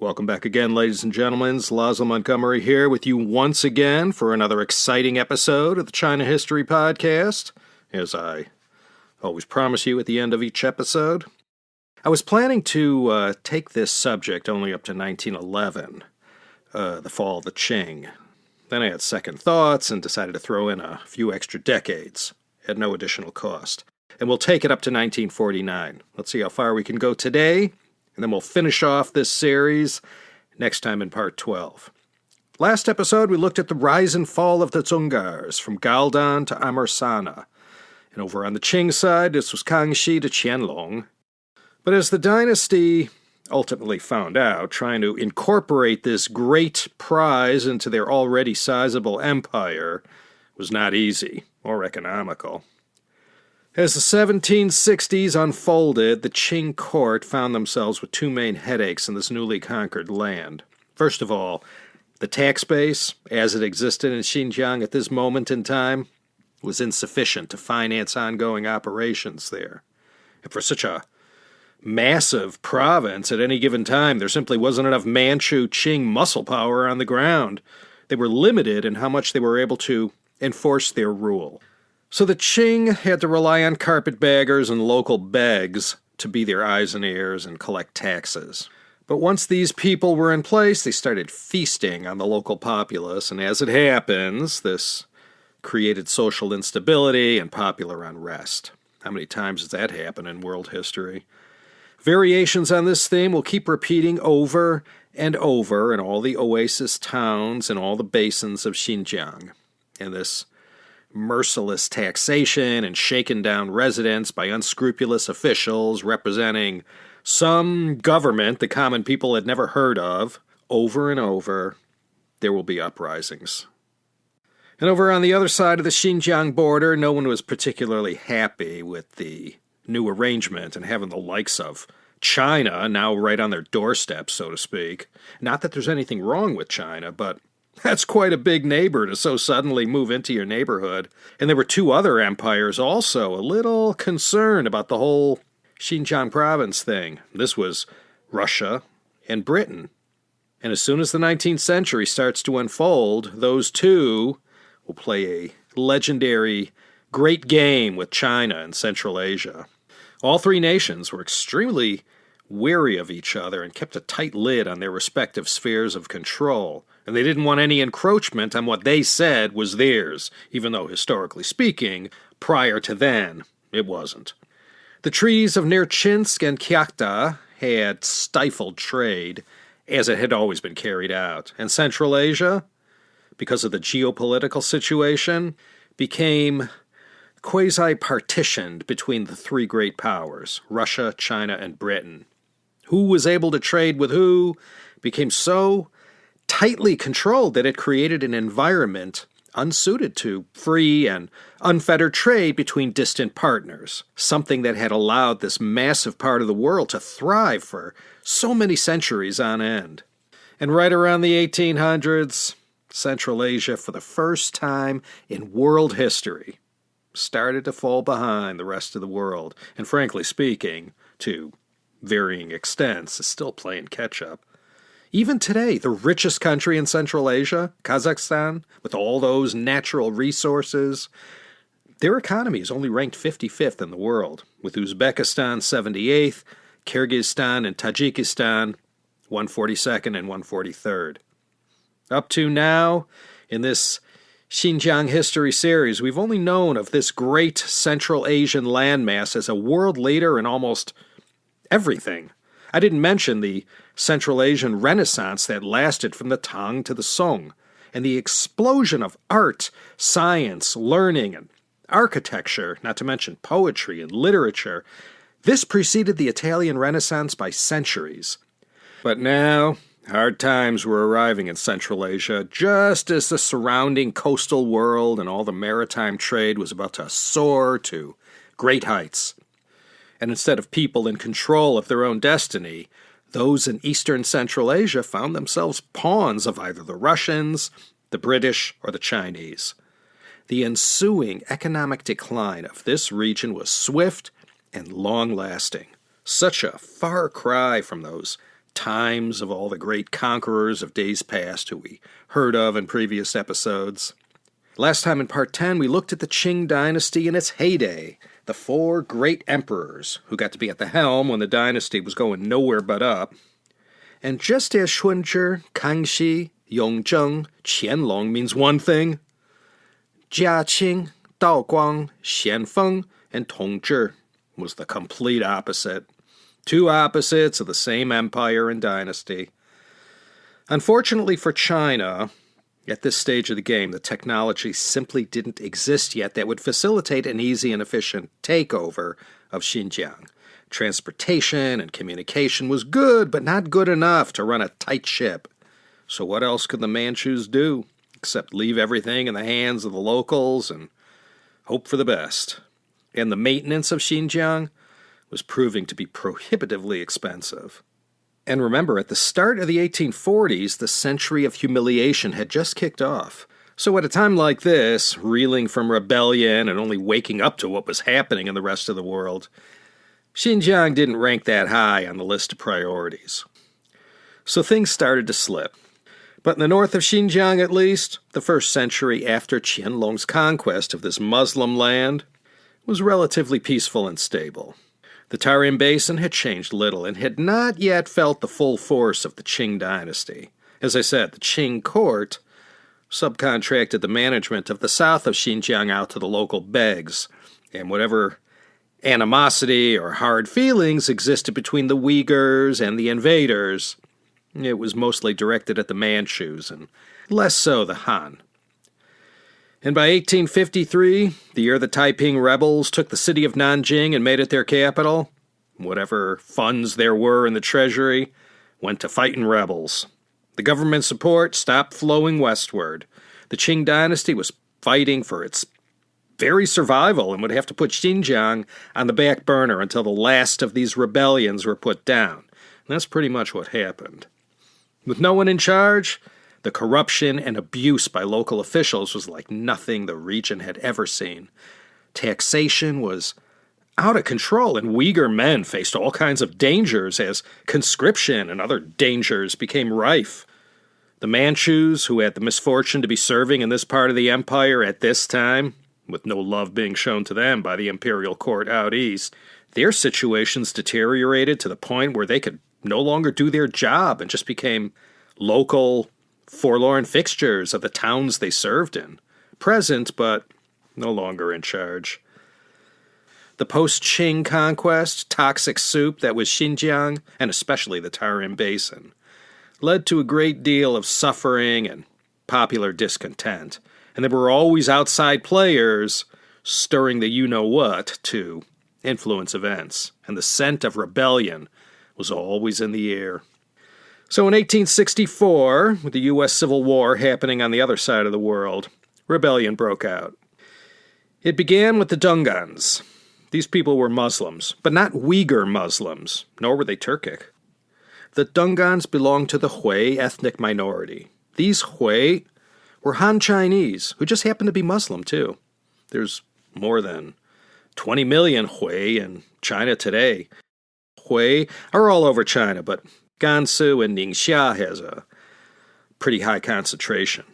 Welcome back again, ladies and gentlemen. It's Laszlo Montgomery here with you once again for another exciting episode of the China History Podcast, as I always promise you at the end of each episode. I was planning to take this subject only up to 1911, the fall of the Qing. Then I had second thoughts and decided to throw in a few extra decades at no additional cost. And we'll take it up to 1949. Let's see how far we can go today. And then we'll finish off this series next time in part 12. Last episode, we looked at the rise and fall of the Dzungars from Galdan to Amersana. And over on the Qing side, this was Kangxi to Qianlong. But as the dynasty ultimately found out, trying to incorporate this great prize into their already sizable empire was not easy or economical. As the 1760s unfolded, the Qing court found themselves with two main headaches in this newly conquered land. First of all, the tax base, as it existed in Xinjiang at this moment in time, was insufficient to finance ongoing operations there. And for such a massive province at any given time, there simply wasn't enough Manchu Qing muscle power on the ground. They were limited in how much they were able to enforce their rule. So the Qing had to rely on carpetbaggers and local begs to be their eyes and ears and collect taxes. But once these people were in place, they started feasting on the local populace, and as it happens, this created social instability and popular unrest. How many times has that happened in world history? Variations on this theme will keep repeating over and over in all the oasis towns and all the basins of Xinjiang. And this merciless taxation and shaken down residents by unscrupulous officials representing some government the common people had never heard of, over and over, there will be uprisings. And over on the other side of the Xinjiang border, no one was particularly happy with the new arrangement and having the likes of China now right on their doorstep, so to speak. Not that there's anything wrong with China, but that's quite a big neighbor to so suddenly move into your neighborhood. And there were two other empires also a little concerned about the whole Xinjiang province thing. This was Russia and Britain. And as soon as the 19th century starts to unfold, those two will play a legendary great game with China and Central Asia. All three nations were extremely wary of each other and kept a tight lid on their respective spheres of control. And they didn't want any encroachment on what they said was theirs, even though, historically speaking, prior to then, it wasn't. The treaties of Nerchinsk and Kyakhta had stifled trade, as it had always been carried out. And Central Asia, because of the geopolitical situation, became quasi-partitioned between the three great powers, Russia, China, and Britain. Who was able to trade with who became so tightly controlled that it created an environment unsuited to free and unfettered trade between distant partners, something that had allowed this massive part of the world to thrive for so many centuries on end. And right around the 1800s, Central Asia, for the first time in world history, started to fall behind the rest of the world, and frankly speaking, to varying extents, is still playing catch-up. Even today, the richest country in Central Asia, Kazakhstan, with all those natural resources, their economy is only ranked 55th in the world, with Uzbekistan 78th, Kyrgyzstan and Tajikistan 142nd and 143rd. Up to now, in this Xinjiang history series, we've only known of this great Central Asian landmass as a world leader in almost everything. I didn't mention the Central Asian Renaissance that lasted from the Tang to the Song, and the explosion of art, science, learning, and architecture, not to mention poetry and literature. This preceded the Italian Renaissance by centuries. But now, hard times were arriving in Central Asia, just as the surrounding coastal world and all the maritime trade was about to soar to great heights. And instead of people in control of their own destiny, those in eastern Central Asia found themselves pawns of either the Russians, the British, or the Chinese. The ensuing economic decline of this region was swift and long-lasting. Such a far cry from those times of all the great conquerors of days past who we heard of in previous episodes. Last time in Part 10, we looked at the Qing Dynasty in its heyday, the 4 great emperors who got to be at the helm when the dynasty was going nowhere but up. And just as Shunzhi, Kangxi, Yongzheng, Qianlong means one thing, Jiaqing, Daoguang, Xianfeng, and Tongzhi was the complete opposite. 2 opposites of the same empire and dynasty. Unfortunately for China, at this stage of the game, the technology simply didn't exist yet that would facilitate an easy and efficient takeover of Xinjiang. Transportation and communication was good, but not good enough to run a tight ship. So what else could the Manchus do, except leave everything in the hands of the locals and hope for the best? And the maintenance of Xinjiang was proving to be prohibitively expensive. And remember, at the start of the 1840s, the century of humiliation had just kicked off. So at a time like this, reeling from rebellion and only waking up to what was happening in the rest of the world, Xinjiang didn't rank that high on the list of priorities. So things started to slip. But in the north of Xinjiang, at least, the first century after Qianlong's conquest of this Muslim land was relatively peaceful and stable. The Tarim Basin had changed little and had not yet felt the full force of the Qing Dynasty. As I said, the Qing court subcontracted the management of the south of Xinjiang out to the local begs, and whatever animosity or hard feelings existed between the Uyghurs and the invaders, it was mostly directed at the Manchus and less so the Han. And by 1853, the year the Taiping rebels took the city of Nanjing and made it their capital, whatever funds there were in the treasury went to fighting rebels. The government support stopped flowing westward. The Qing Dynasty was fighting for its very survival and would have to put Xinjiang on the back burner until the last of these rebellions were put down. And that's pretty much what happened. With no one in charge, the corruption and abuse by local officials was like nothing the region had ever seen. Taxation was out of control, and Uyghur men faced all kinds of dangers as conscription and other dangers became rife. The Manchus, who had the misfortune to be serving in this part of the empire at this time, with no love being shown to them by the imperial court out east, their situations deteriorated to the point where they could no longer do their job and just became local forlorn fixtures of the towns they served in, present but no longer in charge. The post-Qing conquest, toxic soup that was Xinjiang, and especially the Tarim Basin, led to a great deal of suffering and popular discontent, and there were always outside players stirring the you-know-what to influence events, and the scent of rebellion was always in the air. So in 1864, with the U.S. Civil War happening on the other side of the world, rebellion broke out. It began with the Dungans. These people were Muslims, but not Uyghur Muslims, nor were they Turkic. The Dungans belonged to the Hui ethnic minority. These Hui were Han Chinese, who just happened to be Muslim, too. There's more than 20 million Hui in China today. Hui are all over China, but Gansu and Ningxia has a pretty high concentration.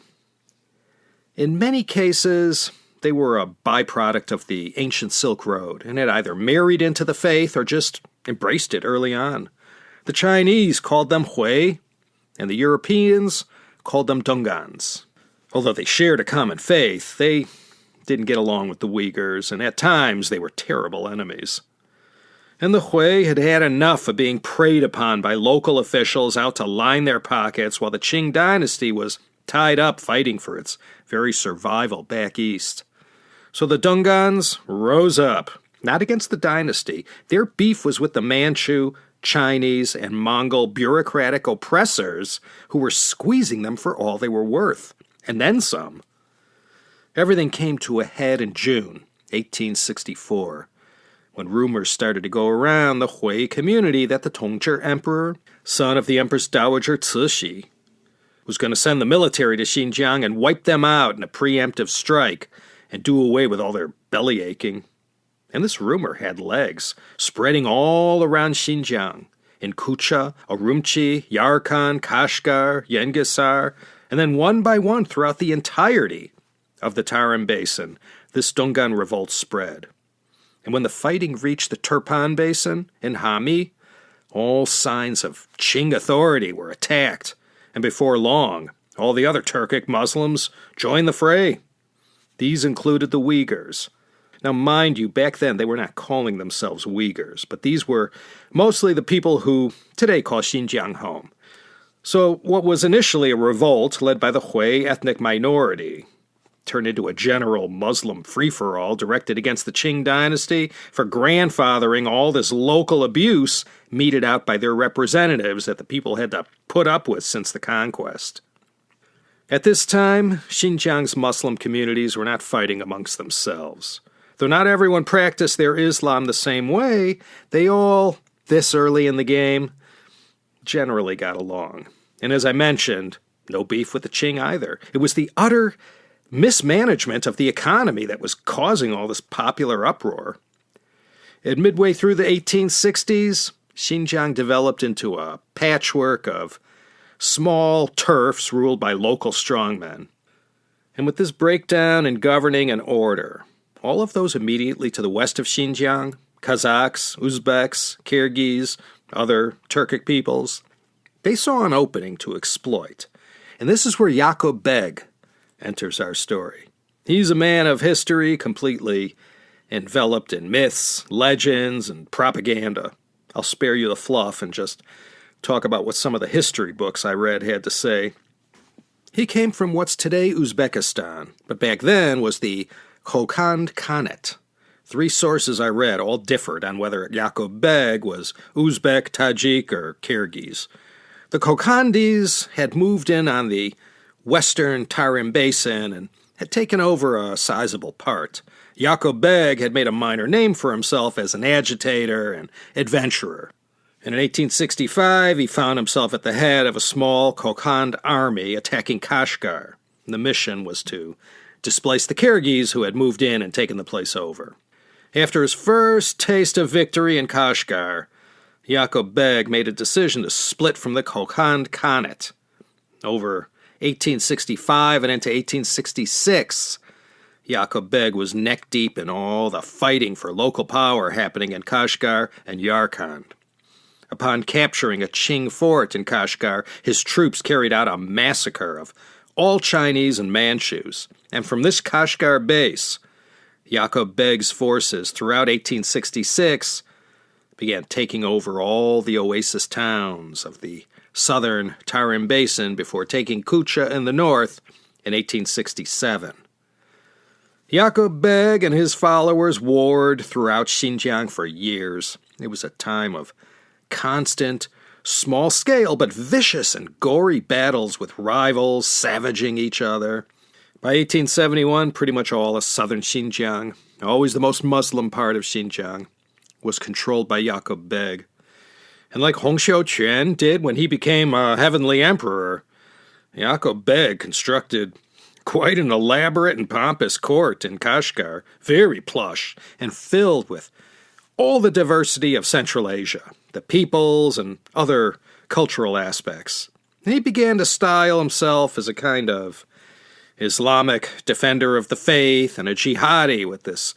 In many cases, they were a byproduct of the ancient Silk Road and had either married into the faith or just embraced it early on. The Chinese called them Hui, and the Europeans called them Dungans. Although they shared a common faith, they didn't get along with the Uyghurs, and at times they were terrible enemies. And the Hui had had enough of being preyed upon by local officials out to line their pockets while the Qing Dynasty was tied up fighting for its very survival back east. So the Dungans rose up, not against the dynasty. Their beef was with the Manchu, Chinese, and Mongol bureaucratic oppressors who were squeezing them for all they were worth, and then some. Everything came to a head in June 1864. When rumors started to go around the Hui community that the Tongzhi Emperor, son of the Empress Dowager Cixi, was going to send the military to Xinjiang and wipe them out in a preemptive strike and do away with all their belly aching. And this rumor had legs, spreading all around Xinjiang. in Kucha, Urumqi, Yarkand, Kashgar, Yengisar, and then one by one throughout the entirety of the Tarim Basin, this Dungan revolt spread. And when the fighting reached the Turpan Basin in Hami, all signs of Qing authority were attacked, and before long, all the other Turkic Muslims joined the fray. These included the Uyghurs. Now, mind you, back then they were not calling themselves Uyghurs, but these were mostly the people who today call Xinjiang home. So what was initially a revolt led by the Hui ethnic minority turned into a general Muslim free-for-all directed against the Qing Dynasty for grandfathering all this local abuse meted out by their representatives that the people had to put up with since the conquest. At this time, Xinjiang's Muslim communities were not fighting amongst themselves. Though not everyone practiced their Islam the same way, they all, this early in the game, generally got along. And as I mentioned, no beef with the Qing either. It was the utter mismanagement of the economy that was causing all this popular uproar. At midway through the 1860s, Xinjiang developed into a patchwork of small turfs ruled by local strongmen. And with this breakdown in governing and order, all of those immediately to the west of Xinjiang, Kazakhs, Uzbeks, Kyrgyz, other Turkic peoples, they saw an opening to exploit. And this is where Yaqub Beg enters our story. He's a man of history, completely enveloped in myths, legends, and propaganda. I'll spare you the fluff and just talk about what some of the history books I read had to say. He came from what's today Uzbekistan, but back then was the Kokand Khanate. 3 sources I read all differed on whether Yaqub Beg was Uzbek, Tajik, or Kyrgyz. The Kokandis had moved in on the western Tarim Basin and had taken over a sizable part. Yaqub Beg had made a minor name for himself as an agitator and adventurer. And in 1865, he found himself at the head of a small Kokand army attacking Kashgar. The mission was to displace the Kyrgyz who had moved in and taken the place over. After his first taste of victory in Kashgar, Yaqub Beg made a decision to split from the Kokand Khanate. Over 1865 and into 1866, Yaqub Beg was neck-deep in all the fighting for local power happening in Kashgar and Yarkand. Upon capturing a Qing fort in Kashgar, his troops carried out a massacre of all Chinese and Manchus, and from this Kashgar base, Yaqub Beg's forces throughout 1866 began taking over all the oasis towns of the southern Tarim Basin before taking Kucha in the north in 1867. Yaqub Beg and his followers warred throughout Xinjiang for years. It was a time of constant, small-scale but vicious and gory battles with rivals savaging each other. By 1871, pretty much all of southern Xinjiang, always the most Muslim part of Xinjiang, was controlled by Yaqub Beg. And like Hong Xiuquan did when he became a heavenly emperor, Yaqub Beg constructed quite an elaborate and pompous court in Kashgar, very plush and filled with all the diversity of Central Asia, the peoples and other cultural aspects. And he began to style himself as a kind of Islamic defender of the faith and a jihadi with this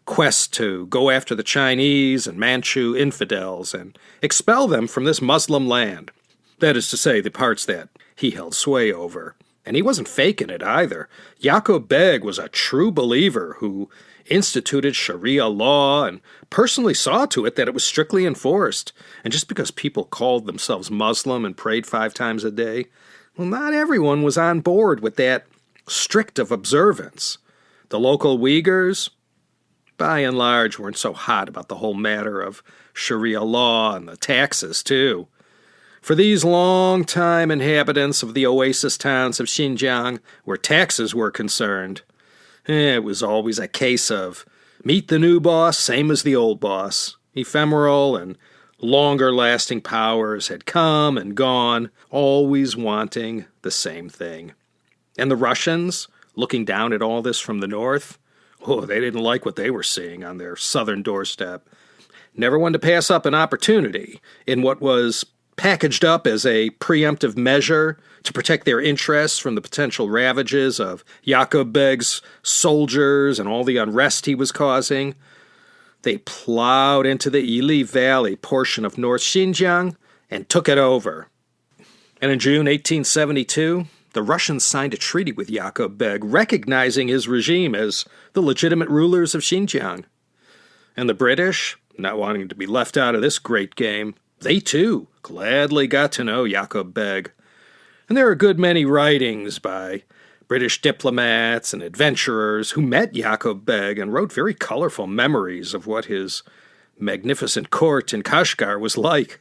quest to go after the Chinese and Manchu infidels and expel them from this Muslim land. That is to say, the parts that he held sway over. And he wasn't faking it either. Yaqub Beg was a true believer who instituted Sharia law and personally saw to it that it was strictly enforced. And just because people called themselves Muslim and prayed 5 times a day, well, not everyone was on board with that strict of observance. The local Uyghurs, by and large, weren't so hot about the whole matter of Sharia law and the taxes, too. For these long-time inhabitants of the oasis towns of Xinjiang, where taxes were concerned, it was always a case of meet the new boss, same as the old boss. Ephemeral and longer-lasting powers had come and gone, always wanting the same thing. And the Russians, looking down at all this from the north, they didn't like what they were seeing on their southern doorstep. never one to pass up an opportunity in what was packaged up as a preemptive measure to protect their interests from the potential ravages of Yaqub Beg's soldiers and all the unrest he was causing. They plowed into the Ili Valley portion of North Xinjiang and took it over. And in June 1872, the Russians signed a treaty with Yaqub Beg, recognizing his regime as the legitimate rulers of Xinjiang. And the British, not wanting to be left out of this great game, they too gladly got to know Yaqub Beg. And there are a good many writings by British diplomats and adventurers who met Yaqub Beg and wrote very colorful memories of what his magnificent court in Kashgar was like.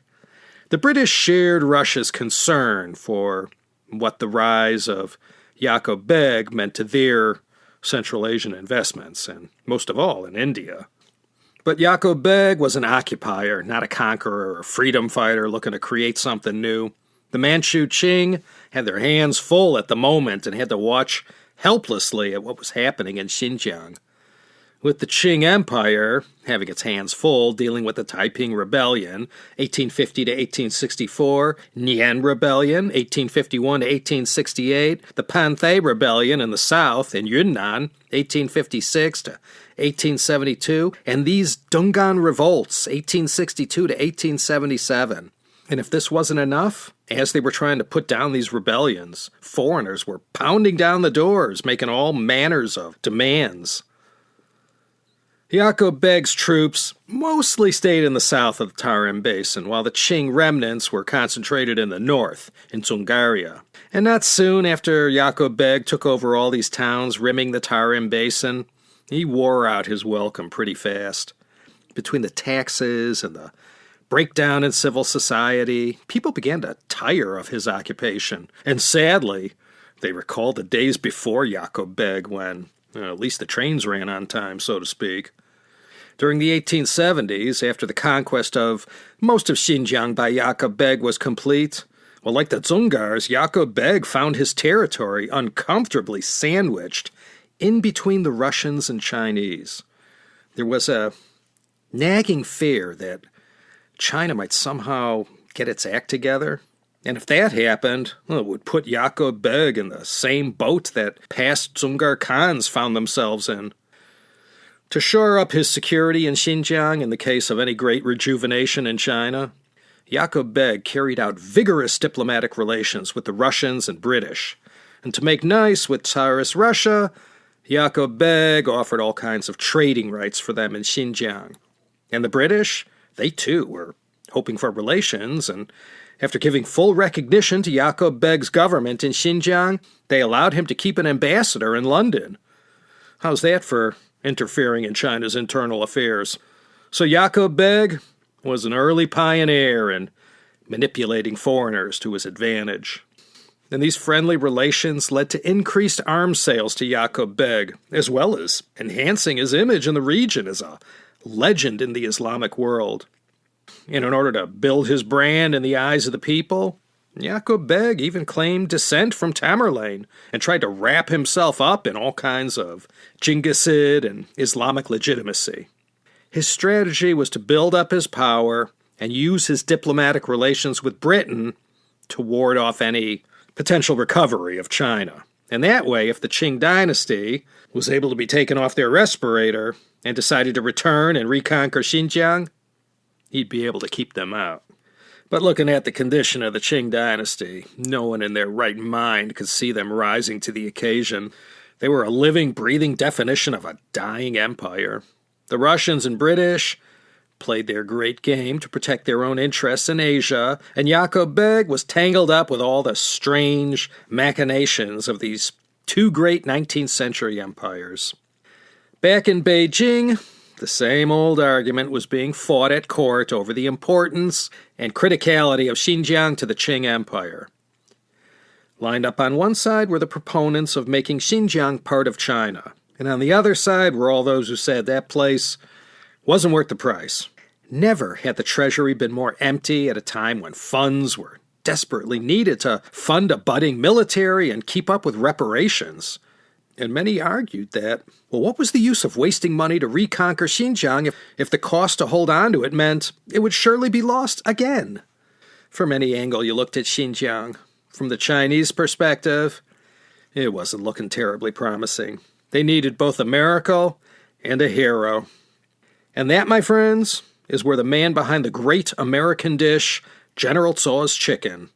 The British shared Russia's concern for what the rise of Yaqub Beg meant to their Central Asian investments, and most of all in India. But Yaqub Beg was an occupier, not a conqueror or freedom fighter looking to create something new. The Manchu Qing had their hands full at the moment and had to watch helplessly at what was happening in Xinjiang. With the Qing Empire having its hands full dealing with the Taiping Rebellion, 1850 to 1864, Nian Rebellion, 1851 to 1868, the Panthay Rebellion in the south in Yunnan, 1856 to 1872, and these Dungan revolts, 1862 to 1877. And if this wasn't enough, as they were trying to put down these rebellions, foreigners were pounding down the doors, making all manners of demands. Yaqub Beg's troops mostly stayed in the south of the Tarim Basin, while the Qing remnants were concentrated in the north, in Dzungaria. And not soon after Yaqub Beg took over all these towns rimming the Tarim Basin, he wore out his welcome pretty fast. Between the taxes and the breakdown in civil society, people began to tire of his occupation. And sadly, they recalled the days before Yaqub Beg when at least the trains ran on time, so to speak. During the 1870s, after the conquest of most of Xinjiang by Yaqub Beg was complete, well, like the Dzungars, Yaqub Beg found his territory uncomfortably sandwiched in between the Russians and Chinese. There was a nagging fear that China might somehow get its act together. And if that happened, well, it would put Yaqub Beg in the same boat that past Dzungar Khans found themselves in. To shore up his security in Xinjiang in the case of any great rejuvenation in China, Yaqub Beg carried out vigorous diplomatic relations with the Russians and British. And to make nice with Tsarist Russia, Yaqub Beg offered all kinds of trading rights for them in Xinjiang. And the British, they too were hoping for relations, and after giving full recognition to Yaqub Beg's government in Xinjiang, they allowed him to keep an ambassador in London. How's that for interfering in China's internal affairs? So Yaqub Beg was an early pioneer in manipulating foreigners to his advantage. And these friendly relations led to increased arms sales to Yaqub Beg, as well as enhancing his image in the region as a legend in the Islamic world. And in order to build his brand in the eyes of the people, Yaqub Beg even claimed descent from Tamerlane and tried to wrap himself up in all kinds of Jinghisid and Islamic legitimacy. His strategy was to build up his power and use his diplomatic relations with Britain to ward off any potential recovery of China. And that way, if the Qing Dynasty was able to be taken off their respirator and decided to return and reconquer Xinjiang, he'd be able to keep them out. But looking at the condition of the Qing Dynasty, no one in their right mind could see them rising to the occasion. They were a living, breathing definition of a dying empire. The Russians and British played their great game to protect their own interests in Asia, and Yaqub Beg was tangled up with all the strange machinations of these two great 19th century empires. Back in Beijing, the same old argument was being fought at court over the importance and criticality of Xinjiang to the Qing Empire. Lined up on one side were the proponents of making Xinjiang part of China, and on the other side were all those who said that place wasn't worth the price. Never had the treasury been more empty at a time when funds were desperately needed to fund a budding military and keep up with reparations. And many argued that, well, what was the use of wasting money to reconquer Xinjiang if the cost to hold on to it meant it would surely be lost again? From any angle you looked at Xinjiang, from the Chinese perspective, it wasn't looking terribly promising. They needed both a miracle and a hero. And that, my friends, is where the man behind the great American dish, General Zuo's chicken,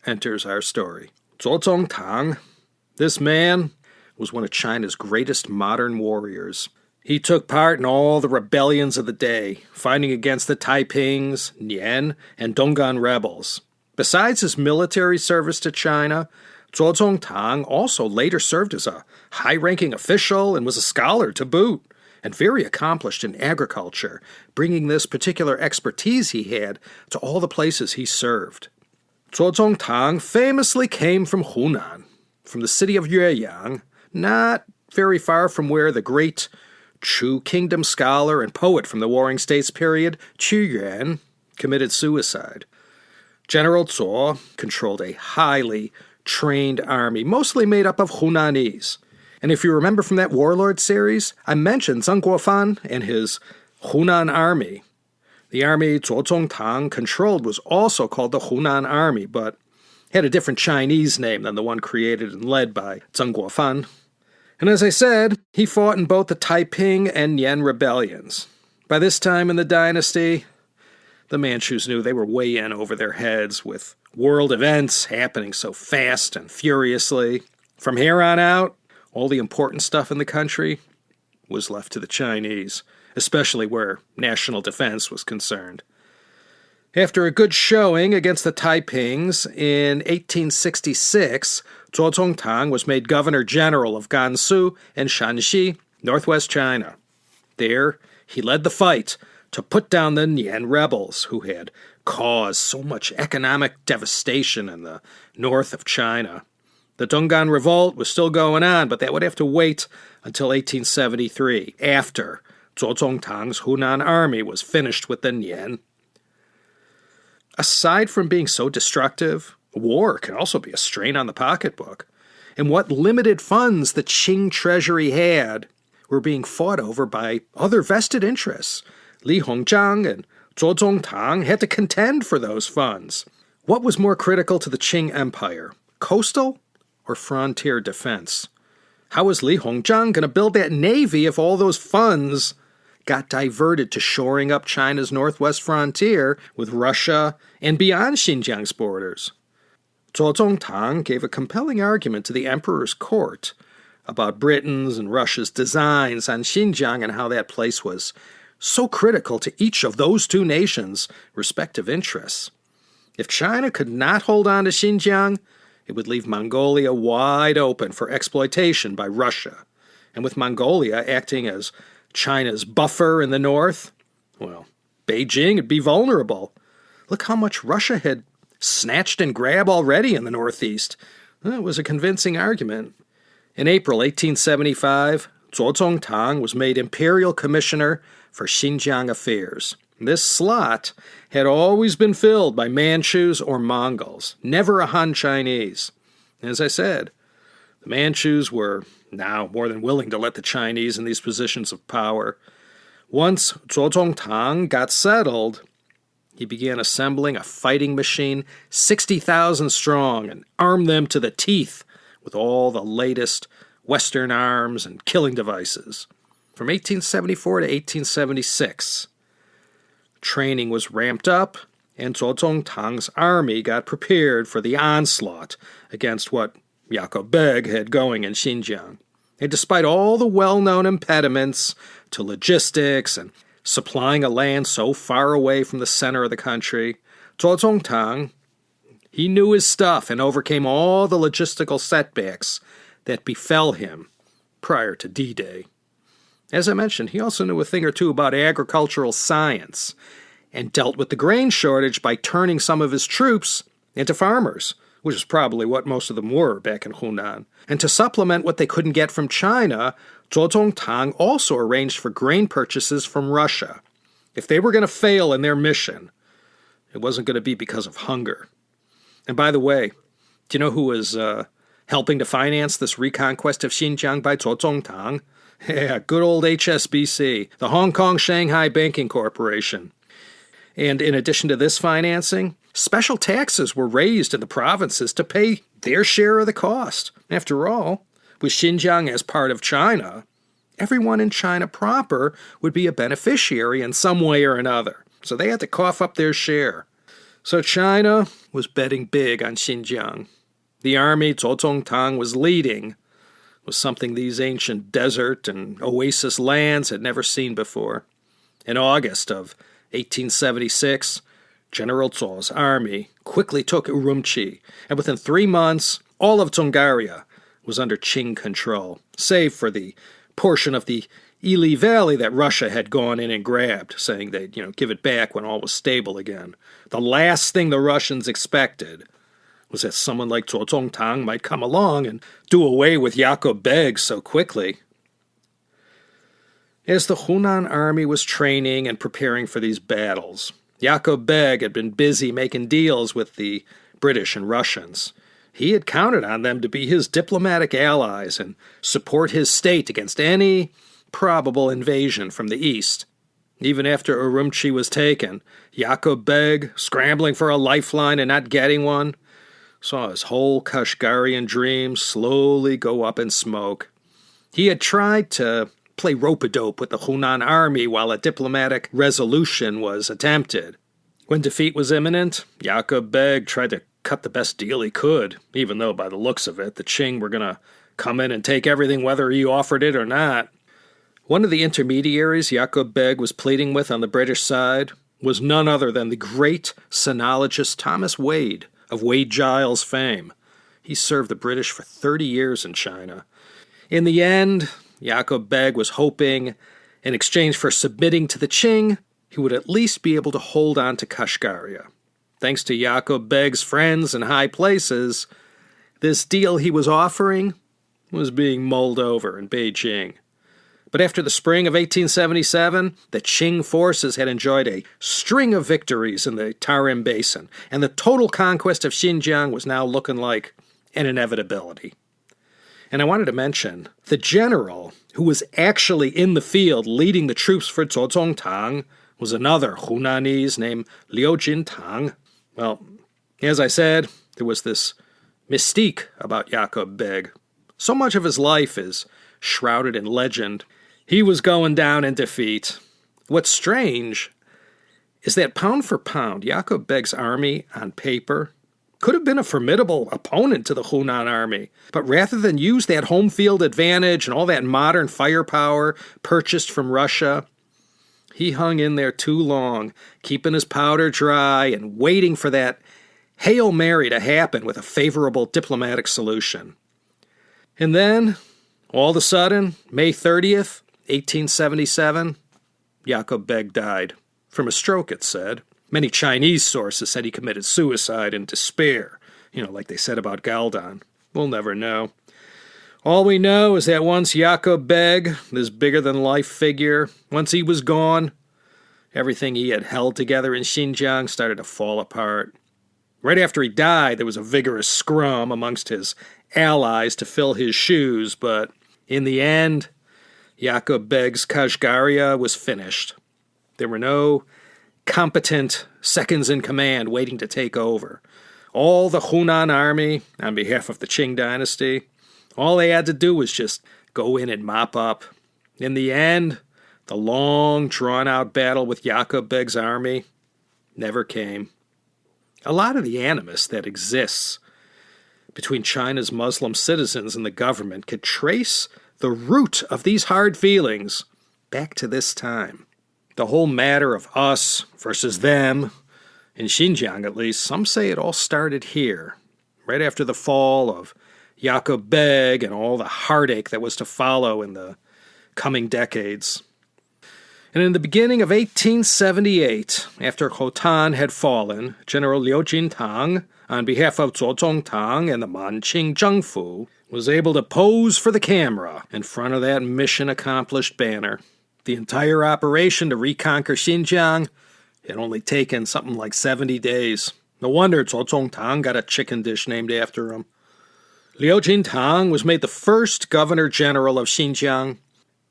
enters our story. Zuo Zongtang, this man was one of China's greatest modern warriors. He took part in all the rebellions of the day, fighting against the Taipings, Nian, and Dungan rebels. Besides his military service to China, Zuo Zongtang also later served as a high-ranking official and was a scholar to boot, and very accomplished in agriculture, bringing this particular expertise he had to all the places he served. Zuo Zongtang famously came from Hunan, from the city of Yueyang, not very far from where the great Chu kingdom scholar and poet from the Warring States period, Qu Yuan, committed suicide. General Zuo controlled a highly trained army, mostly made up of Hunanese. And if you remember from that Warlord series, I mentioned Zheng Guofan and his Hunan army. The army Zuo Zongtang controlled was also called the Hunan Army, but had a different Chinese name than the one created and led by Zheng Guofan. And as I said, he fought in both the Taiping and Nian rebellions. By this time in the dynasty, the Manchus knew they were way in over their heads with world events happening so fast and furiously. From here on out, all the important stuff in the country was left to the Chinese, especially where national defense was concerned. After a good showing against the Taipings in 1866, Zuo Zongtang was made governor-general of Gansu and Shanxi, northwest China. There, he led the fight to put down the Nian rebels, who had caused so much economic devastation in the north of China. The Dungan revolt was still going on, but that would have to wait until 1873, after Zuo Zongtang's Hunan army was finished with the Nian. Aside from being so destructive, war can also be a strain on the pocketbook. And what limited funds the Qing treasury had were being fought over by other vested interests. Li Hongzhang and Zuo Zongtang had to contend for those funds. What was more critical to the Qing Empire, coastal or frontier defense? How was Li Hongzhang going to build that navy if all those funds got diverted to shoring up China's northwest frontier with Russia and beyond Xinjiang's borders? Zuo Zongtang gave a compelling argument to the emperor's court about Britain's and Russia's designs on Xinjiang and how that place was so critical to each of those two nations' respective interests. If China could not hold on to Xinjiang, it would leave Mongolia wide open for exploitation by Russia. And with Mongolia acting as China's buffer in the north, well, Beijing would be vulnerable. Look how much Russia had snatched and grabbed already in the northeast. It was a convincing argument. In April 1875, Zuo Zongtang was made imperial commissioner for Xinjiang affairs. This slot had always been filled by Manchus or Mongols, never a Han Chinese. As I said, the Manchus were now more than willing to let the Chinese in these positions of power. Once Zuo Zongtang got settled, he began assembling a fighting machine 60,000 strong and armed them to the teeth with all the latest Western arms and killing devices. From 1874 to 1876, training was ramped up, and Zuo Zongtang's army got prepared for the onslaught against what Yaqub Beg had going in Xinjiang. And despite all the well-known impediments to logistics and supplying a land so far away from the center of the country, Zuo Zongtang, he knew his stuff and overcame all the logistical setbacks that befell him prior to D-Day. As I mentioned, he also knew a thing or two about agricultural science and dealt with the grain shortage by turning some of his troops into farmers, which is probably what most of them were back in Hunan. And to supplement what they couldn't get from China, Zuo Zongtang also arranged for grain purchases from Russia. If they were going to fail in their mission, it wasn't going to be because of hunger. And by the way, do you know who was helping to finance this reconquest of Xinjiang by Zuo Zongtang. Yeah, good old HSBC, the Hong Kong Shanghai Banking Corporation. And in addition to this financing, special taxes were raised in the provinces to pay their share of the cost. After all, with Xinjiang as part of China, everyone in China proper would be a beneficiary in some way or another. So they had to cough up their share. So China was betting big on Xinjiang. The army Zuo Zongtang was leading was something these ancient desert and oasis lands had never seen before. In August of 1876, General Zuo's army quickly took Urumqi, and within 3 months, all of Dzungaria was under Qing control, save for the portion of the Ili Valley that Russia had gone in and grabbed, saying they'd, give it back when all was stable again. The last thing the Russians expected was that someone like Zuo Zongtang might come along and do away with Yaqub Beg so quickly. As the Hunan army was training and preparing for these battles, Yaqub Beg had been busy making deals with the British and Russians. He had counted on them to be his diplomatic allies and support his state against any probable invasion from the east. Even after Urumqi was taken, Yaqub Beg, scrambling for a lifeline and not getting one, saw his whole Kashgarian dream slowly go up in smoke. He had tried to play rope-a-dope with the Hunan army while a diplomatic resolution was attempted. When defeat was imminent, Yaqub Beg tried to cut the best deal he could, even though by the looks of it, the Qing were going to come in and take everything whether he offered it or not. One of the intermediaries Yaqub Beg was pleading with on the British side was none other than the great sinologist Thomas Wade, of Wade Giles fame. He served the British for 30 years in China. In the end, Yaqub Beg was hoping, in exchange for submitting to the Qing, he would at least be able to hold on to Kashgaria. Thanks to Yaqub Beg's friends in high places, this deal he was offering was being mulled over in Beijing. But after the spring of 1877, the Qing forces had enjoyed a string of victories in the Tarim Basin, and the total conquest of Xinjiang was now looking like an inevitability. And I wanted to mention, the general who was actually in the field leading the troops for Zuo Zongtang was another Hunanese named Liu Jintang. Well, as I said, there was this mystique about Yaqub Beg. So much of his life is shrouded in legend. He was going down in defeat. What's strange is that pound for pound, Yaqub Beg's army on paper could have been a formidable opponent to the Hunan army. But rather than use that home field advantage and all that modern firepower purchased from Russia, he hung in there too long, keeping his powder dry and waiting for that Hail Mary to happen with a favorable diplomatic solution. And then, all of a sudden, May 30th, 1877, Yaqub Beg died. From a stroke, it said. Many Chinese sources said he committed suicide in despair, like they said about Galdan. We'll never know. All we know is that once Yaqub Beg, this bigger-than-life figure, once he was gone, everything he had held together in Xinjiang started to fall apart. Right after he died, there was a vigorous scrum amongst his allies to fill his shoes, but in the end, Yaqub Beg's Kashgaria was finished. There were no competent seconds-in-command waiting to take over. All the Hunan army, on behalf of the Qing Dynasty, all they had to do was just go in and mop up. In the end, the long, drawn-out battle with Yaqub Beg's army never came. A lot of the animus that exists between China's Muslim citizens and the government could trace the root of these hard feelings back to this time. The whole matter of us versus them, in Xinjiang at least, some say it all started here, right after the fall of Yaqub Beg and all the heartache that was to follow in the coming decades. And in the beginning of 1878, after Khotan had fallen, General Liu Jintang, on behalf of Zuo Zongtang and the Manqing Zhengfu, was able to pose for the camera in front of that mission-accomplished banner. The entire operation to reconquer Xinjiang had only taken something like 70 days. No wonder Zuo Zongtang got a chicken dish named after him. Liu Jintang was made the first governor-general of Xinjiang,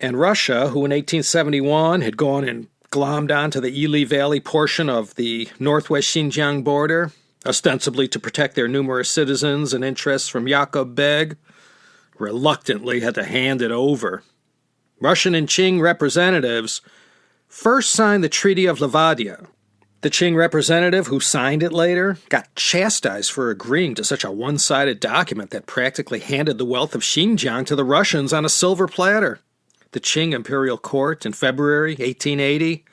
and Russia, who in 1871 had gone and glommed onto the Ili Valley portion of the northwest Xinjiang border, ostensibly to protect their numerous citizens and interests from Yaqub Beg, reluctantly had to hand it over. Russian and Qing representatives first signed the Treaty of Levadia. The Qing representative who signed it later got chastised for agreeing to such a one-sided document that practically handed the wealth of Xinjiang to the Russians on a silver platter. The Qing imperial court in February 1880,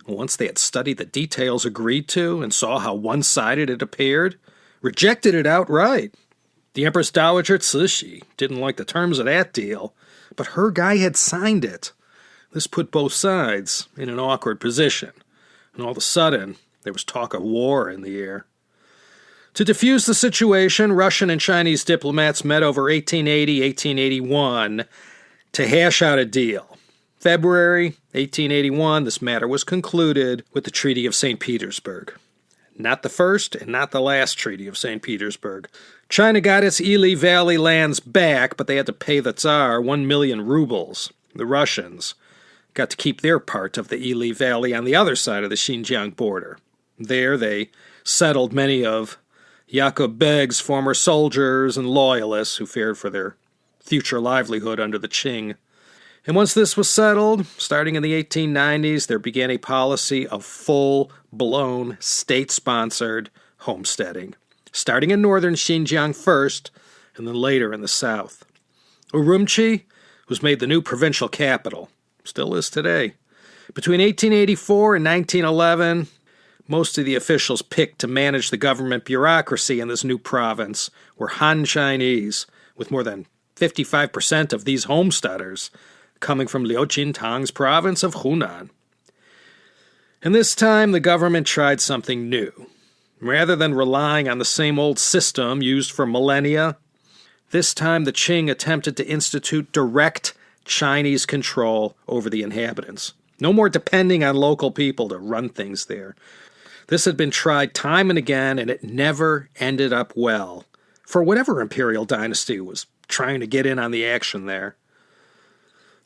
once they had studied the details agreed to and saw how one-sided it appeared, rejected it outright. The Empress Dowager Cixi didn't like the terms of that deal, but her guy had signed it. This put both sides in an awkward position, and all of a sudden, there was talk of war in the air. To defuse the situation, Russian and Chinese diplomats met over 1880-1881 to hash out a deal. February 1881, this matter was concluded with the Treaty of St. Petersburg. Not the first and not the last Treaty of St. Petersburg. China got its Ili Valley lands back, but they had to pay the Tsar 1 million rubles. The Russians got to keep their part of the Ili Valley on the other side of the Xinjiang border. There they settled many of Yaqub Beg's former soldiers and loyalists who feared for their future livelihood under the Qing. And once this was settled, starting in the 1890s, there began a policy of full-blown, state-sponsored homesteading, starting in northern Xinjiang first, and then later in the south. Urumqi was made the new provincial capital, still is today. Between 1884 and 1911, most of the officials picked to manage the government bureaucracy in this new province were Han Chinese, with more than 55% of these homesteaders coming from Liu Jintang's province of Hunan. And this time the government tried something new. Rather than relying on the same old system used for millennia, this time the Qing attempted to institute direct Chinese control over the inhabitants. No more depending on local people to run things there. This had been tried time and again, and it never ended up well for whatever imperial dynasty was trying to get in on the action there.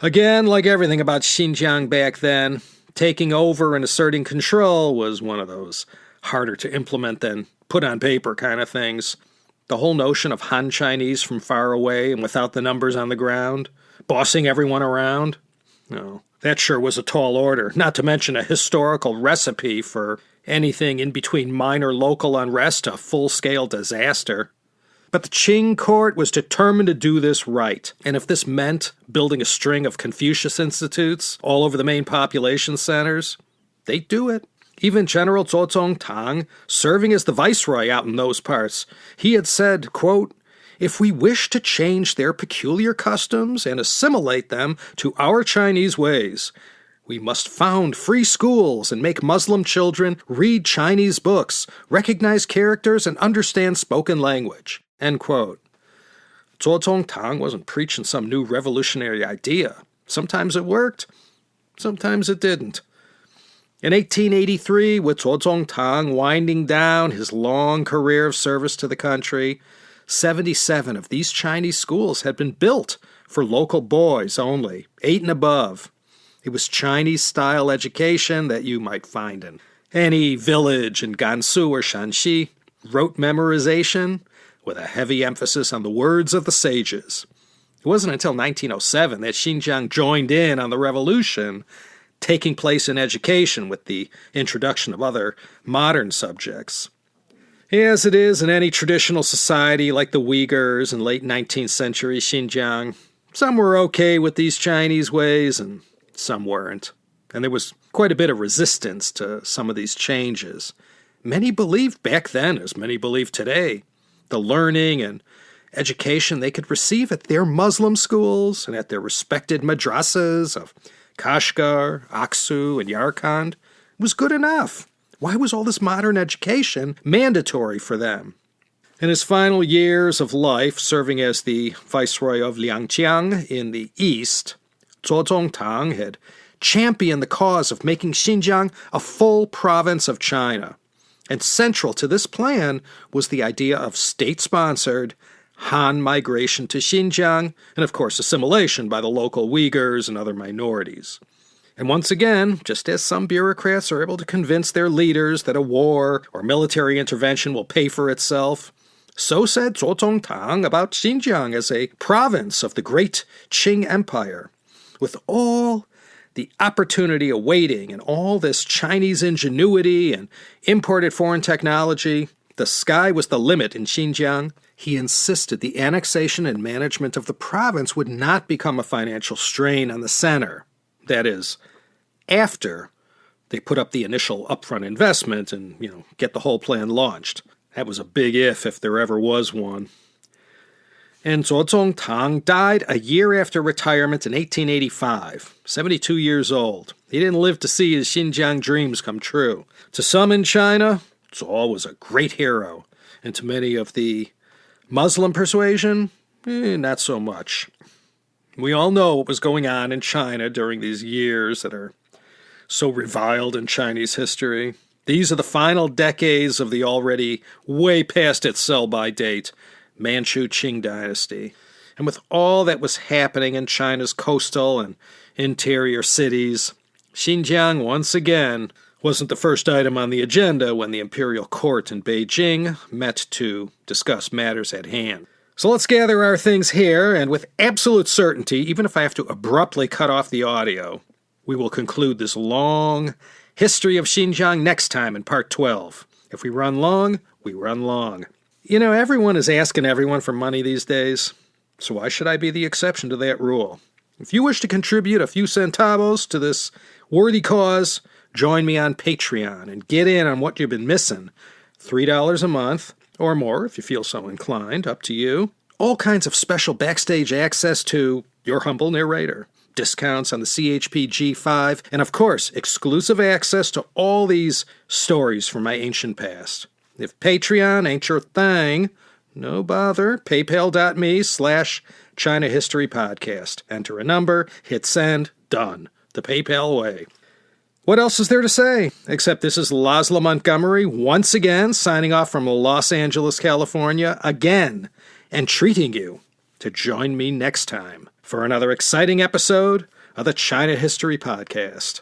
Again, like everything about Xinjiang back then, taking over and asserting control was one of those harder to implement than put on paper kind of things. The whole notion of Han Chinese from far away and without the numbers on the ground, bossing everyone around, no, that sure was a tall order, not to mention a historical recipe for anything in between minor local unrest to full-scale disaster. But the Qing court was determined to do this right, and if this meant building a string of Confucius institutes all over the main population centers, they'd do it. Even General Zuo Zongtang, serving as the viceroy out in those parts, he had said, quote, "If we wish to change their peculiar customs and assimilate them to our Chinese ways, we must found free schools and make Muslim children read Chinese books, recognize characters, and understand spoken language." End quote. Zuo Zongtang wasn't preaching some new revolutionary idea. Sometimes it worked, sometimes it didn't. In 1883, with Zuo Zongtang winding down his long career of service to the country, 77 of these Chinese schools had been built for local boys only, 8 and above. It was Chinese-style education that you might find in any village in Gansu or Shanxi, rote memorization, with a heavy emphasis on the words of the sages. It wasn't until 1907 that Xinjiang joined in on the revolution, taking place in education with the introduction of other modern subjects. As it is in any traditional society like the Uyghurs in late 19th century Xinjiang, some were okay with these Chinese ways and some weren't. And there was quite a bit of resistance to some of these changes. Many believed back then, as many believe today, the learning and education they could receive at their Muslim schools and at their respected madrasas of Kashgar, Aksu, and Yarkand was good enough. Why was all this modern education mandatory for them? In his final years of life, serving as the viceroy of Liangjiang in the east, Zuo Zongtang had championed the cause of making Xinjiang a full province of China. And central to this plan was the idea of state-sponsored, Han migration to Xinjiang, and of course assimilation by the local Uyghurs and other minorities. And once again, just as some bureaucrats are able to convince their leaders that a war or military intervention will pay for itself, so said Zuo Zongtang about Xinjiang as a province of the great Qing Empire. With all the opportunity awaiting and all this Chinese ingenuity and imported foreign technology, the sky was the limit in Xinjiang. He insisted the annexation and management of the province would not become a financial strain on the center. That is, after they put up the initial upfront investment and, get the whole plan launched. That was a big if there ever was one. And Zuo Zongtang died a year after retirement in 1885, 72 years old. He didn't live to see his Xinjiang dreams come true. To some in China, Zuo was a great hero, and to many of the Muslim persuasion, not so much. We all know what was going on in China during these years that are so reviled in Chinese history. These are the final decades of the already way past its sell-by date Manchu Qing Dynasty. And with all that was happening in China's coastal and interior cities, Xinjiang once again wasn't the first item on the agenda when the imperial court in Beijing met to discuss matters at hand. So let's gather our things here, and with absolute certainty, even if I have to abruptly cut off the audio, we will conclude this long history of Xinjiang next time in part 12. If we run long, we run long. Everyone is asking everyone for money these days, so why should I be the exception to that rule? If you wish to contribute a few centavos to this worthy cause, join me on Patreon and get in on what you've been missing. $3 a month, or more if you feel so inclined, up to you. All kinds of special backstage access to your humble narrator, discounts on the CHP G5, and of course, exclusive access to all these stories from my ancient past. If Patreon ain't your thing, no bother, paypal.me/China History Podcast. Enter a number, hit send, done. The PayPal way. What else is there to say? Except this is Laszlo Montgomery, once again, signing off from Los Angeles, California, again, and treating you to join me next time for another exciting episode of the China History Podcast.